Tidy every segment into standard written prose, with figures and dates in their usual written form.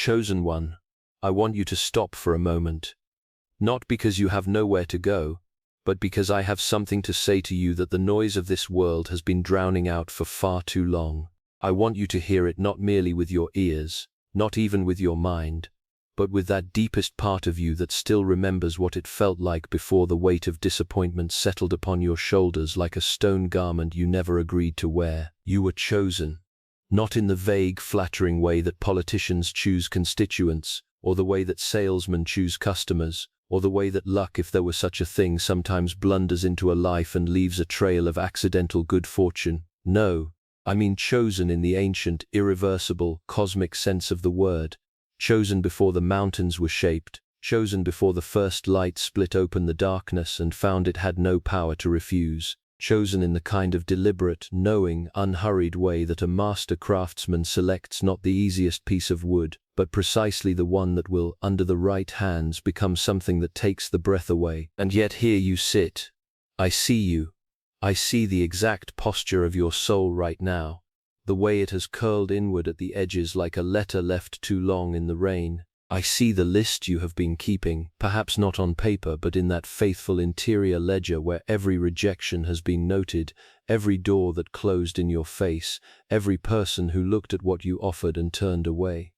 Chosen one, I want you to stop for a moment. Not because you have nowhere to go, but because I have something to say to you that the noise of this world has been drowning out for far too long. I want you to hear it not merely with your ears, not even with your mind, but with that deepest part of you that still remembers what it felt like before the weight of disappointment settled upon your shoulders like a stone garment you never agreed to wear. You were chosen, not in the vague, flattering way that politicians choose constituents, or the way that salesmen choose customers, or the way that luck, if there were such a thing, sometimes blunders into a life and leaves a trail of accidental good fortune. No, I mean chosen in the ancient, irreversible, cosmic sense of the word. Chosen before the mountains were shaped, chosen before the first light split open the darkness and found it had no power to refuse, chosen in the kind of deliberate, knowing, unhurried way that a master craftsman selects not the easiest piece of wood, but precisely the one that will, under the right hands, become something that takes the breath away. And yet here you sit. I see you. I see the exact posture of your soul right now, the way it has curled inward at the edges like a letter left too long in the rain. I see the list you have been keeping, perhaps not on paper, but in that faithful interior ledger where every rejection has been noted, every door that closed in your face, every person who looked at what you offered and turned away.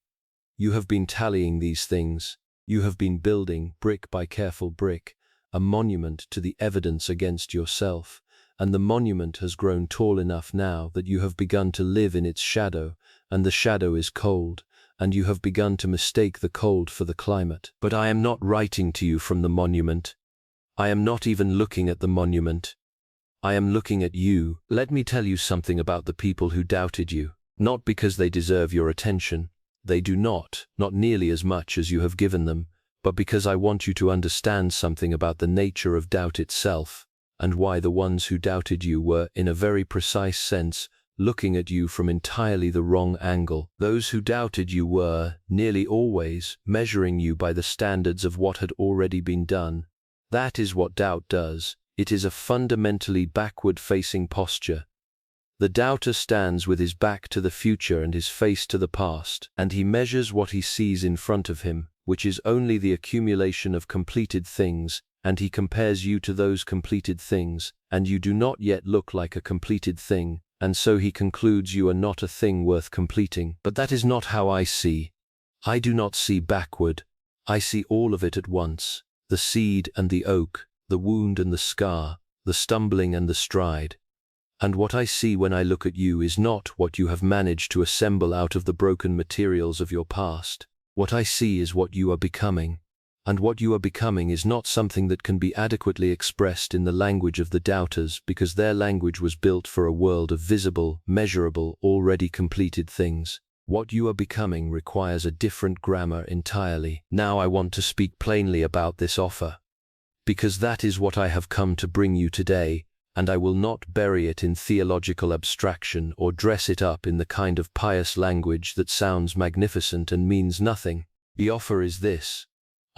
You have been tallying these things. You have been building, brick by careful brick, a monument to the evidence against yourself. And the monument has grown tall enough now that you have begun to live in its shadow, and the shadow is cold, and you have begun to mistake the cold for the climate. But I am not writing to you from the monument. I am not even looking at the monument. I am looking at you. Let me tell you something about the people who doubted you, not because they deserve your attention. They do not nearly as much as you have given them, but because I want you to understand something about the nature of doubt itself, and why the ones who doubted you were, in a very precise sense, looking at you from entirely the wrong angle. Those who doubted you were, nearly always, measuring you by the standards of what had already been done. That is what doubt does. It is a fundamentally backward-facing posture. The doubter stands with his back to the future and his face to the past, and he measures what he sees in front of him, which is only the accumulation of completed things, and he compares you to those completed things, and you do not yet look like a completed thing, and so he concludes you are not a thing worth completing. But that is not how I see. I do not see backward. I see all of it at once, the seed and the oak, the wound and the scar, the stumbling and the stride. And what I see when I look at you is not what you have managed to assemble out of the broken materials of your past. What I see is what you are becoming. And what you are becoming is not something that can be adequately expressed in the language of the doubters, because their language was built for a world of visible, measurable, already completed things. What you are becoming requires a different grammar entirely. Now I want to speak plainly about this offer, because that is what I have come to bring you today, and I will not bury it in theological abstraction or dress it up in the kind of pious language that sounds magnificent and means nothing. The offer is this.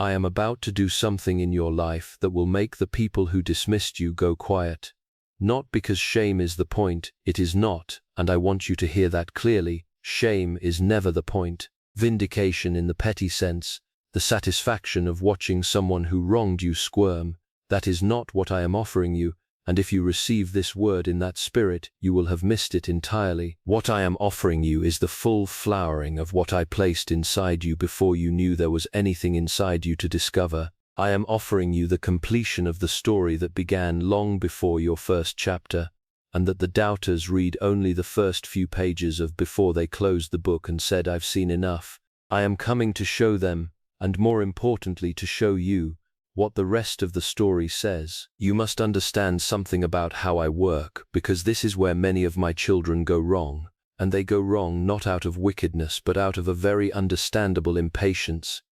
I am about to do something in your life that will make the people who dismissed you go quiet. Not because shame is the point, it is not, and I want you to hear that clearly. Shame is never the point. Vindication in the petty sense, the satisfaction of watching someone who wronged you squirm, that is not what I am offering you, and if you receive this word in that spirit, you will have missed it entirely. What I am offering you is the full flowering of what I placed inside you before you knew there was anything inside you to discover. I am offering you the completion of the story that began long before your first chapter, and that the doubters read only the first few pages of before they closed the book and said, "I've seen enough." I am coming to show them, and more importantly to show you, what the rest of the story says. You must understand something about how I work, because this is where many of my children go wrong, and they go wrong not out of wickedness but out of a very understandable impatience.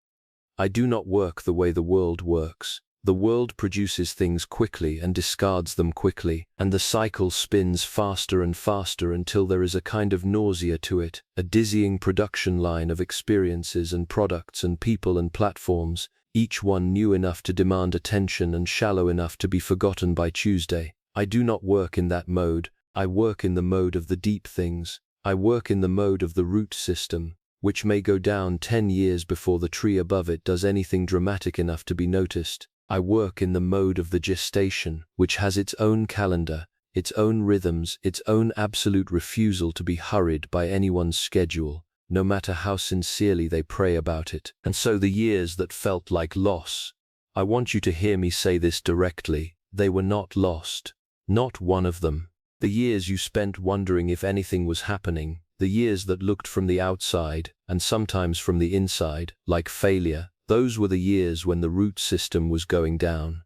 I do not work the way the world works. The world produces things quickly and discards them quickly, and the cycle spins faster and faster until there is a kind of nausea to it, a dizzying production line of experiences and products and people and platforms, each one new enough to demand attention and shallow enough to be forgotten by Tuesday. I do not work in that mode. I work in the mode of the deep things. I work in the mode of the root system, which may go down 10 years before the tree above it does anything dramatic enough to be noticed. I work in the mode of the gestation, which has its own calendar, its own rhythms, its own absolute refusal to be hurried by anyone's schedule, no matter how sincerely they pray about it. And so the years that felt like loss, I want you to hear me say this directly, they were not lost. Not one of them. The years you spent wondering if anything was happening, the years that looked from the outside, and sometimes from the inside, like failure, those were the years when the root system was going down.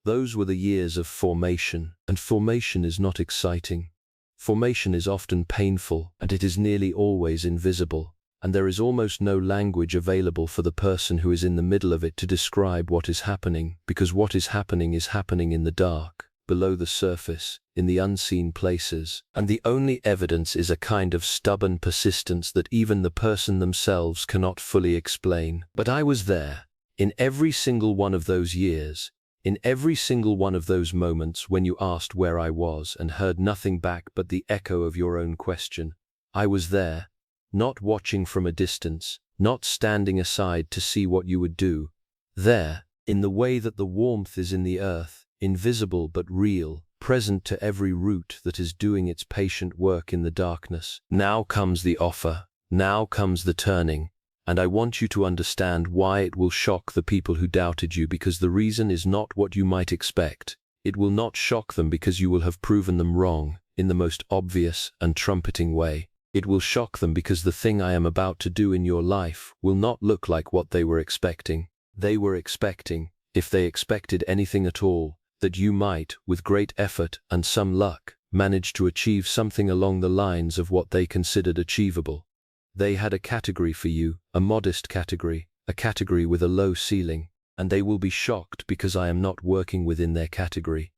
Those were the years of formation, and formation is not exciting. Formation is often painful, and it is nearly always invisible, and there is almost no language available for the person who is in the middle of it to describe what is happening, because what is happening in the dark, below the surface, in the unseen places, and the only evidence is a kind of stubborn persistence that even the person themselves cannot fully explain. But I was there, in every single one of those years, in every single one of those moments when you asked where I was and heard nothing back but the echo of your own question. I was there, not watching from a distance, not standing aside to see what you would do. There, in the way that the warmth is in the earth, invisible but real, present to every root that is doing its patient work in the darkness. Now comes the offer, now comes the turning, and I want you to understand why it will shock the people who doubted you, because the reason is not what you might expect. It will not shock them because you will have proven them wrong in the most obvious and trumpeting way. It will shock them because the thing I am about to do in your life will not look like what they were expecting. They were expecting, if they expected anything at all, that you might, with great effort and some luck, manage to achieve something along the lines of what they considered achievable. They had a category for you, a modest category, a category with a low ceiling, and they will be shocked because I am not working within their category.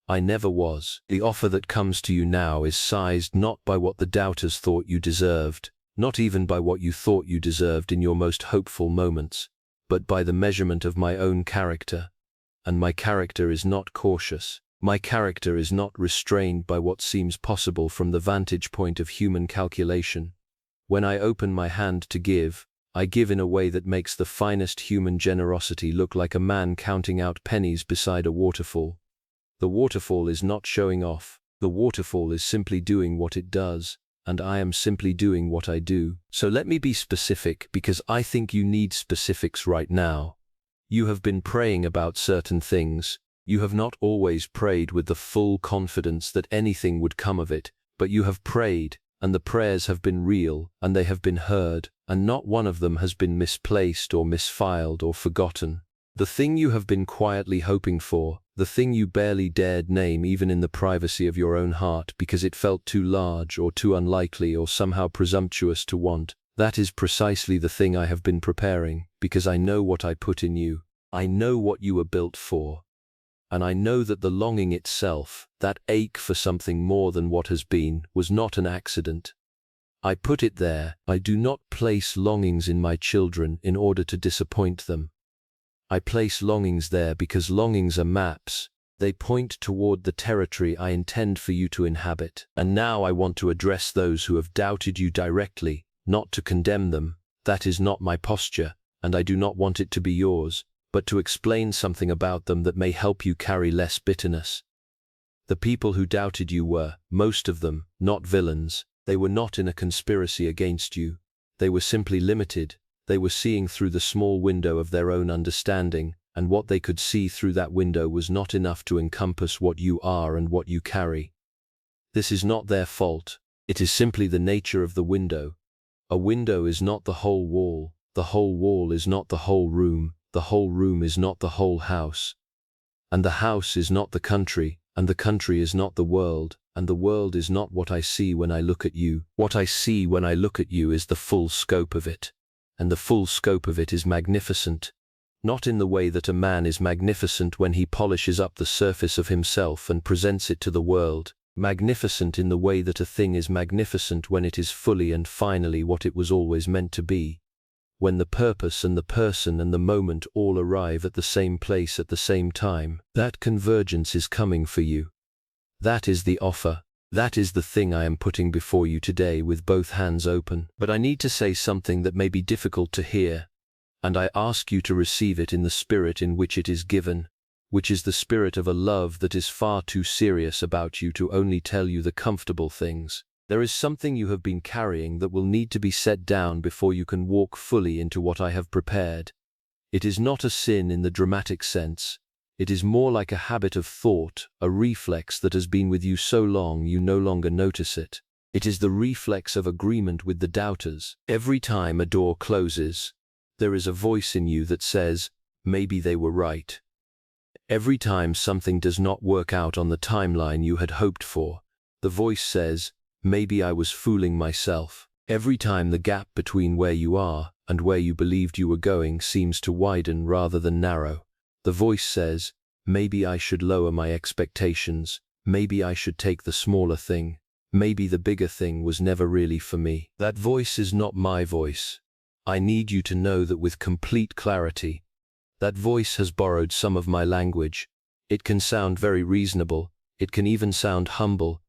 I never was. The offer that comes to you now is sized not by what the doubters thought you deserved, not even by what you thought you deserved in your most hopeful moments, but by the measurement of my own character. And my character is not cautious. My character is not restrained by what seems possible from the vantage point of human calculation. When I open my hand to give, I give in a way that makes the finest human generosity look like a man counting out pennies beside a waterfall. The waterfall is not showing off. The waterfall is simply doing what it does, and I am simply doing what I do. So let me be specific, because I think you need specifics right now. You have been praying about certain things. You have not always prayed with the full confidence that anything would come of it, but you have prayed, and the prayers have been real, and they have been heard, and not one of them has been misplaced or misfiled or forgotten. The thing you have been quietly hoping for, the thing you barely dared name even in the privacy of your own heart because it felt too large or too unlikely or somehow presumptuous to want, that is precisely the thing I have been preparing, because I know what I put in you. I know what you were built for. And I know that the longing itself, that ache for something more than what has been, was not an accident. I put it there. I do not place longings in my children in order to disappoint them. I place longings there because longings are maps. They point toward the territory I intend for you to inhabit. And now I want to address those who have doubted you directly, not to condemn them. That is not my posture, and I do not want it to be yours, but to explain something about them that may help you carry less bitterness. The people who doubted you were, most of them, not villains. They were not in a conspiracy against you. They were simply limited. They were seeing through the small window of their own understanding, and what they could see through that window was not enough to encompass what you are and what you carry. This is not their fault. It is simply the nature of the window. A window is not the whole wall. The whole wall is not the whole room. The whole room is not the whole house. And the house is not the country, and the country is not the world, and the world is not what I see when I look at you. What I see when I look at you is the full scope of it. And the full scope of it is magnificent. Not in the way that a man is magnificent when he polishes up the surface of himself and presents it to the world. Magnificent in the way that a thing is magnificent when it is fully and finally what it was always meant to be. When the purpose and the person and the moment all arrive at the same place at the same time, that convergence is coming for you. That is the offer. That is the thing I am putting before you today with both hands open. But I need to say something that may be difficult to hear, and I ask you to receive it in the spirit in which it is given, which is the spirit of a love that is far too serious about you to only tell you the comfortable things. There is something you have been carrying that will need to be set down before you can walk fully into what I have prepared. It is not a sin in the dramatic sense. It is more like a habit of thought, a reflex that has been with you so long you no longer notice it. It is the reflex of agreement with the doubters. Every time a door closes, there is a voice in you that says, maybe they were right. Every time something does not work out on the timeline you had hoped for, the voice says, maybe I was fooling myself. Every time the gap between where you are and where you believed you were going seems to widen rather than narrow, the voice says, maybe I should lower my expectations, maybe I should take the smaller thing, maybe the bigger thing was never really for me. That voice is not my voice. I need you to know that with complete clarity. That voice has borrowed some of my language. It can sound very reasonable, it can even sound humble,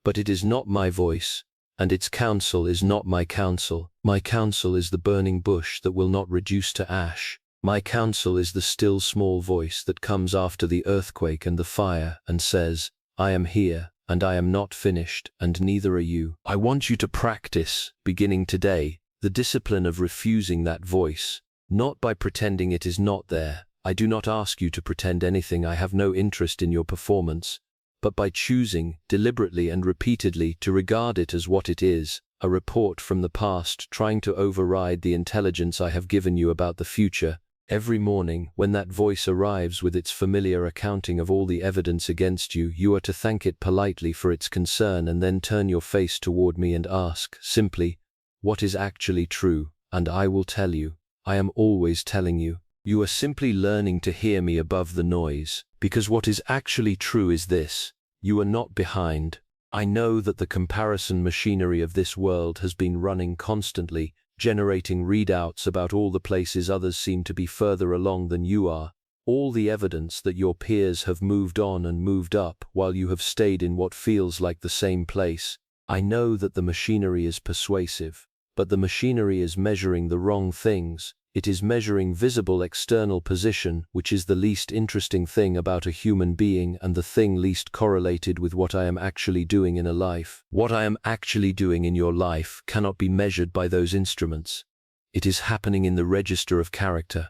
but it is not my voice, and its counsel is not my counsel. My counsel is the burning bush that will not reduce to ash. My counsel is the still small voice that comes after the earthquake and the fire and says, I am here, and I am not finished, and neither are you. I want you to practice, beginning today, the discipline of refusing that voice, not by pretending it is not there. I do not ask you to pretend anything. I have no interest in your performance, but by choosing, deliberately and repeatedly, to regard it as what it is, a report from the past trying to override the intelligence I have given you about the future. Every morning, when that voice arrives with its familiar accounting of all the evidence against you, you are to thank it politely for its concern and then turn your face toward me and ask, simply, what is actually true, and I will tell you. I am always telling you. You are simply learning to hear me above the noise, because what is actually true is this: you are not behind. I know that the comparison machinery of this world has been running constantly, generating readouts about all the places others seem to be further along than you are, all the evidence that your peers have moved on and moved up while you have stayed in what feels like the same place. I know that the machinery is persuasive, but the machinery is measuring the wrong things. It is measuring visible external position, which is the least interesting thing about a human being and the thing least correlated with what I am actually doing in a life. What I am actually doing in your life cannot be measured by those instruments. It is happening in the register of character,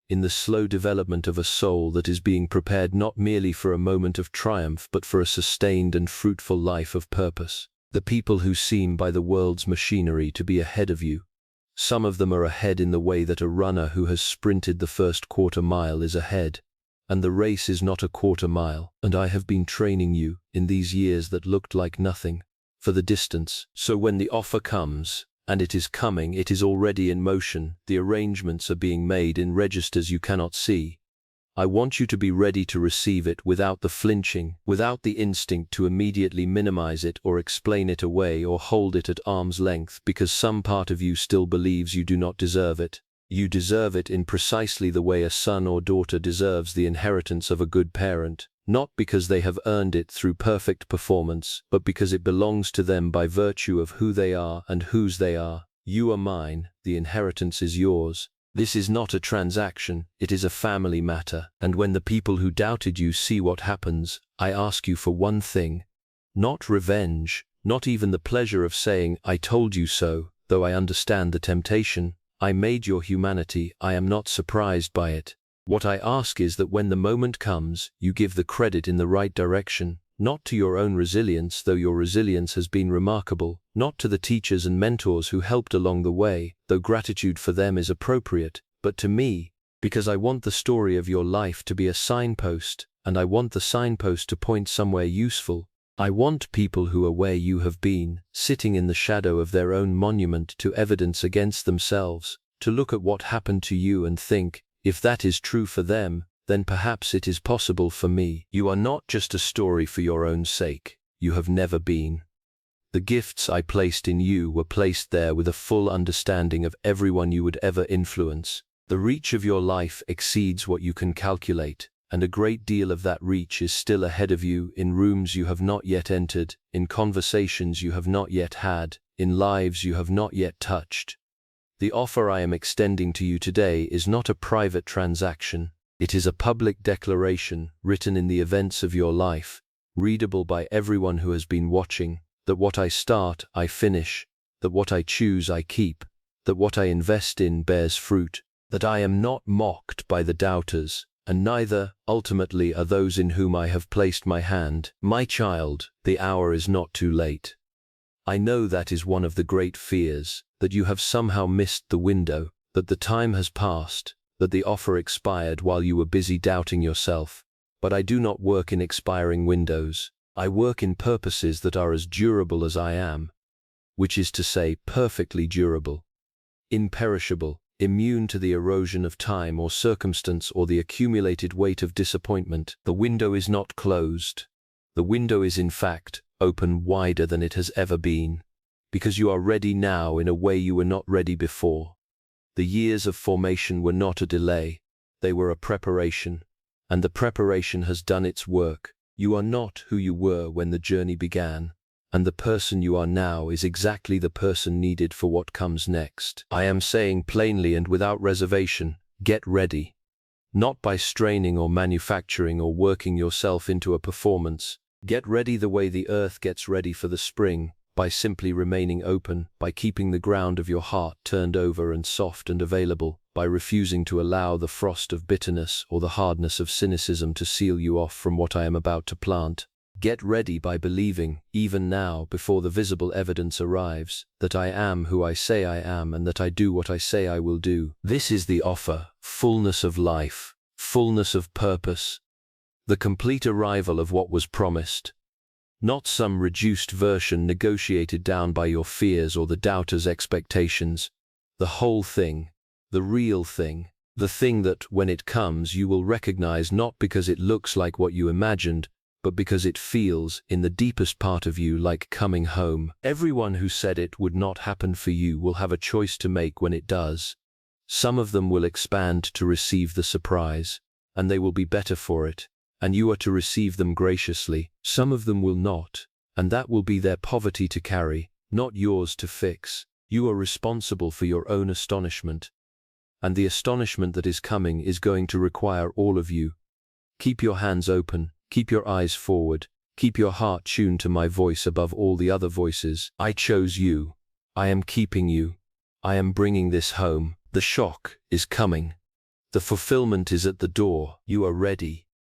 in the slow development of a soul that is being prepared not merely for a moment of triumph but for a sustained and fruitful life of purpose. The people who seem by the world's machinery to be ahead of you, some of them are ahead in the way that a runner who has sprinted the first quarter mile is ahead, and the race is not a quarter mile, and I have been training you, in these years that looked like nothing, for the distance. So when the offer comes, and it is coming, it is already in motion, the arrangements are being made in registers you cannot see. I want you to be ready to receive it without the flinching, without the instinct to immediately minimize it or explain it away or hold it at arm's length because some part of you still believes you do not deserve it. You deserve it in precisely the way a son or daughter deserves the inheritance of a good parent, not because they have earned it through perfect performance, but because it belongs to them by virtue of who they are and whose they are. You are mine, the inheritance is yours. This is not a transaction, it is a family matter, and when the people who doubted you see what happens, I ask you for one thing: not revenge, not even the pleasure of saying, I told you so, though I understand the temptation. I made your humanity, I am not surprised by it. What I ask is that when the moment comes, you give the credit in the right direction, not to your own resilience, though your resilience has been remarkable, not to the teachers and mentors who helped along the way, though gratitude for them is appropriate, but to me, because I want the story of your life to be a signpost, and I want the signpost to point somewhere useful. I want people who are where you have been, sitting in the shadow of their own monument to evidence against themselves, to look at what happened to you and think, if that is true for them, then perhaps it is possible for me. You are not just a story for your own sake. You have never been. The gifts I placed in you were placed there with a full understanding of everyone you would ever influence. The reach of your life exceeds what you can calculate, and a great deal of that reach is still ahead of you, in rooms you have not yet entered, in conversations you have not yet had, in lives you have not yet touched. The offer I am extending to you today is not a private transaction. It is a public declaration written in the events of your life, readable by everyone who has been watching, that what I start, I finish, that what I choose, I keep, that what I invest in bears fruit, that I am not mocked by the doubters, and neither, ultimately, are those in whom I have placed my hand. My child, the hour is not too late. I know that is one of the great fears, that you have somehow missed the window, that the time has passed, that the offer expired while you were busy doubting yourself. But I do not work in expiring windows. I work in purposes that are as durable as I am, which is to say, perfectly durable, imperishable, immune to the erosion of time or circumstance or the accumulated weight of disappointment. The window is not closed. The window is in fact open wider than it has ever been, because you are ready now in a way you were not ready before. The years of formation were not a delay, they were a preparation, and the preparation has done its work. You are not who you were when the journey began, and the person you are now is exactly the person needed for what comes next. I am saying plainly and without reservation, get ready. Not by straining or manufacturing or working yourself into a performance. Get ready the way the earth gets ready for the spring, by simply remaining open, by keeping the ground of your heart turned over and soft and available, by refusing to allow the frost of bitterness or the hardness of cynicism to seal you off from what I am about to plant. Get ready by believing, even now, before the visible evidence arrives, that I am who I say I am and that I do what I say I will do. This is the offer: fullness of life, fullness of purpose, the complete arrival of what was promised. Not some reduced version negotiated down by your fears or the doubter's expectations. The whole thing, the real thing, the thing that, when it comes, you will recognize not because it looks like what you imagined, but because it feels, in the deepest part of you, like coming home. Everyone who said it would not happen for you will have a choice to make when it does. Some of them will expand to receive the surprise, and they will be better for it, and you are to receive them graciously. Some of them will not, and that will be their poverty to carry, not yours to fix. You are responsible for your own astonishment, and the astonishment that is coming is going to require all of you. Keep your hands open, keep your eyes forward, keep your heart tuned to my voice above all the other voices. I chose you. I am keeping you. I am bringing this home. The shock is coming. The fulfillment is at the door. You are ready.